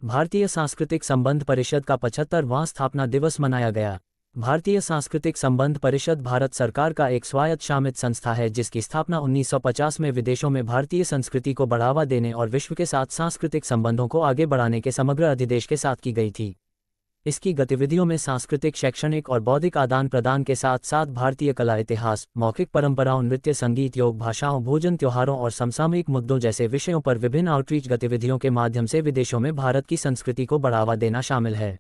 भारतीय सांस्कृतिक संबंध परिषद का 75वां स्थापना दिवस मनाया गया। भारतीय सांस्कृतिक संबंध परिषद भारत सरकार का एक स्वायत्तशासित संस्था है जिसकी स्थापना 1950 में विदेशों में भारतीय संस्कृति को बढ़ावा देने और विश्व के साथ सांस्कृतिक संबंधों को आगे बढ़ाने के समग्र अधिदेश के साथ की गई थी। इसकी गतिविधियों में सांस्कृतिक, शैक्षणिक और बौद्धिक आदान प्रदान के साथ साथ भारतीय कला, इतिहास, मौखिक परंपराओं, नृत्य, संगीत, योग, भाषाओं, भोजन, त्योहारों और समसामयिक मुद्दों जैसे विषयों पर विभिन्न आउटरीच गतिविधियों के माध्यम से विदेशों में भारत की संस्कृति को बढ़ावा देना शामिल है।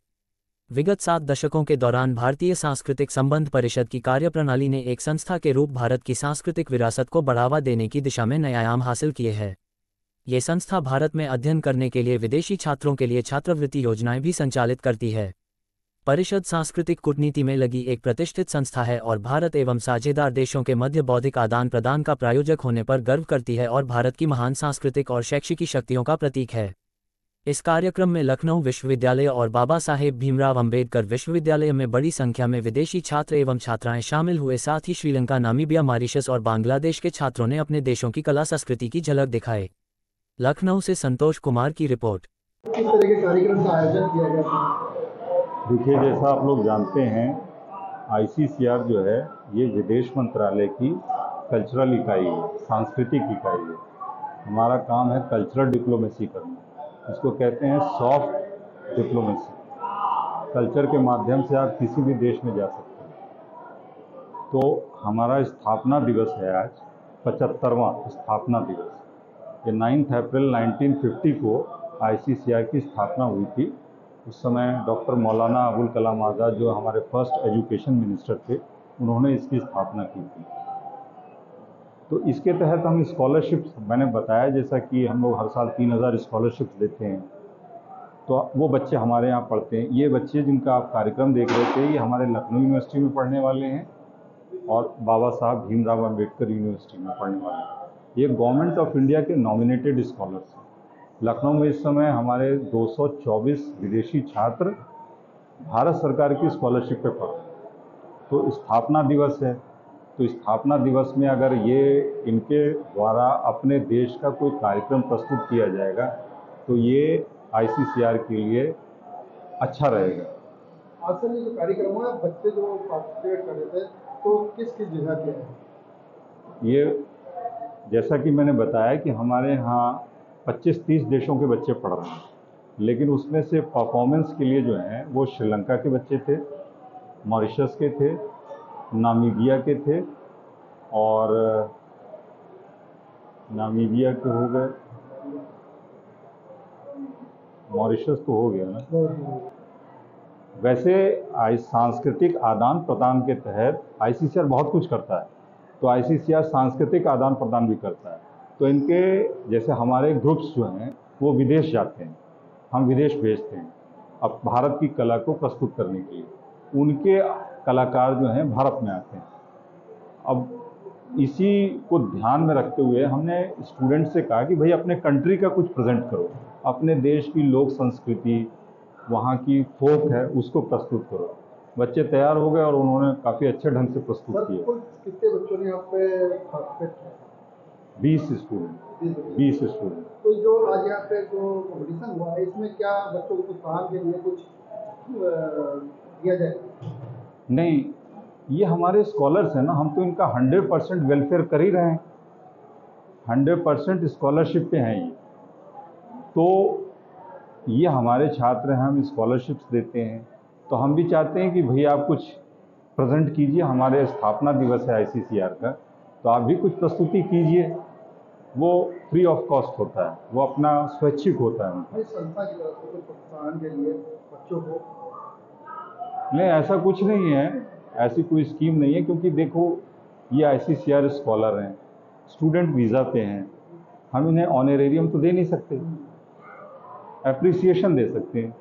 विगत 7 दशकों के दौरान भारतीय सांस्कृतिक संबंध परिषद की कार्यप्रणाली ने एक संस्था के रूप भारत की सांस्कृतिक विरासत को बढ़ावा देने की दिशा में नए आयाम हासिल किए हैं। ये संस्था भारत में अध्ययन करने के लिए विदेशी छात्रों के लिए छात्रवृत्ति योजनाएं भी संचालित करती है। परिषद सांस्कृतिक कूटनीति में लगी एक प्रतिष्ठित संस्था है और भारत एवं साझेदार देशों के मध्य बौद्धिक आदान प्रदान का प्रायोजक होने पर गर्व करती है और भारत की महान सांस्कृतिक और शैक्षिकी शक्तियों का प्रतीक है। इस कार्यक्रम में लखनऊ विश्वविद्यालय और बाबा साहेब भीमराव अंबेडकर विश्वविद्यालय में बड़ी संख्या में विदेशी छात्र एवं छात्राएं शामिल हुए। साथ ही श्रीलंका, नामीबिया, मॉरिशस और बांग्लादेश के छात्रों ने अपने देशों की कला संस्कृति की झलक दिखाई। लखनऊ से संतोष कुमार की रिपोर्ट। किस तरह के कार्यक्रम का आयोजन किया गया था? देखिए, जैसा आप लोग जानते हैं, ICCR जो है ये विदेश मंत्रालय की कल्चरल इकाई है, सांस्कृतिक इकाई है। हमारा काम है कल्चरल डिप्लोमेसी करना, इसको कहते हैं सॉफ्ट डिप्लोमेसी। कल्चर के माध्यम से आप किसी भी देश में जा सकते हैं। तो हमारा स्थापना दिवस है आज, 75वां स्थापना दिवस। ये 9 अप्रैल 1950 को ICCR की स्थापना हुई थी। उस समय डॉक्टर मौलाना अबुल कलाम आज़ाद, जो हमारे फर्स्ट एजुकेशन मिनिस्टर थे, उन्होंने इसकी स्थापना की थी। तो इसके तहत हम स्कॉलरशिप्स, मैंने बताया जैसा कि हम लोग हर साल 3000 स्कॉलरशिप्स देते हैं। तो वो बच्चे हमारे यहाँ पढ़ते हैं। ये बच्चे जिनका आप कार्यक्रम देख रहे थे, ये हमारे लखनऊ यूनिवर्सिटी में पढ़ने वाले हैं और बाबा साहब भीमराव अम्बेडकर यूनिवर्सिटी में पढ़ने वाले हैं। ये गवर्नमेंट ऑफ इंडिया के नॉमिनेटेड स्कॉलर्स हैं। लखनऊ में इस समय हमारे 224 विदेशी छात्र भारत सरकार की स्कॉलरशिप पे पढ़ रहे हैं। तो स्थापना दिवस है, तो स्थापना दिवस में अगर ये इनके द्वारा अपने देश का कोई कार्यक्रम प्रस्तुत किया जाएगा तो ये ICCR के लिए अच्छा रहेगा। आज से जो कार्यक्रम हुआ, बच्चे जो पार्टिसिपेट कर रहे थे, तो किस किस जगह के हैं? ये जैसा कि मैंने बताया कि हमारे यहाँ 25-30 देशों के बच्चे पढ़ रहे हैं, लेकिन उसमें से परफॉर्मेंस के लिए जो हैं वो श्रीलंका के बच्चे थे, मॉरिशस के थे, नामीबिया के थे और नामीबिया के हो गए, मॉरिशस तो हो गया ना। वैसे सांस्कृतिक आदान प्रदान के तहत ICCR बहुत कुछ करता है, तो ICCR सांस्कृतिक आदान प्रदान भी करता है। तो इनके जैसे हमारे ग्रुप्स जो हैं वो विदेश जाते हैं, हम विदेश भेजते हैं अब भारत की कला को प्रस्तुत करने के लिए। उनके कलाकार जो हैं भारत में आते हैं। अब इसी को ध्यान में रखते हुए हमने स्टूडेंट से कहा कि भाई अपने कंट्री का कुछ प्रेजेंट करो, अपने देश की लोक संस्कृति, वहाँ की फोक है, उसको प्रस्तुत करो। बच्चे तैयार हो गए और उन्होंने काफ़ी अच्छे ढंग से प्रस्तुत किया। कितने बच्चों ने यहाँ पे पार्टिसिपेट किया? 20 स्टूडेंट। तो जो आज यहाँ पे जो कॉम्पिटिशन हुआ है, इसमें क्या बच्चों को प्रोत्साहन के लिए कुछ दिया जाए? नहीं, ये हमारे स्कॉलर्स हैं ना, हम तो इनका 100% वेलफेयर कर ही रहे हैं। 100% स्कॉलरशिप पे हैं ये। तो ये हमारे छात्र हैं, हम स्कॉलरशिप्स देते हैं, तो हम भी चाहते हैं कि भैया आप कुछ प्रेजेंट कीजिए। हमारे स्थापना दिवस है ICCR का, तो आप भी कुछ प्रस्तुति कीजिए। वो फ्री ऑफ कॉस्ट होता है, वो अपना स्वैच्छिक होता है। संस्था की तरफ से प्रोत्साहन के लिए बच्चों को? नहीं, ऐसा कुछ नहीं है, ऐसी कोई स्कीम नहीं है, क्योंकि देखो ये ICCR स्कॉलर हैं, स्टूडेंट वीज़ा पे हैं, हम इन्हें ऑनरेरियम तो दे नहीं सकते, एप्रिसिएशन दे सकते हैं।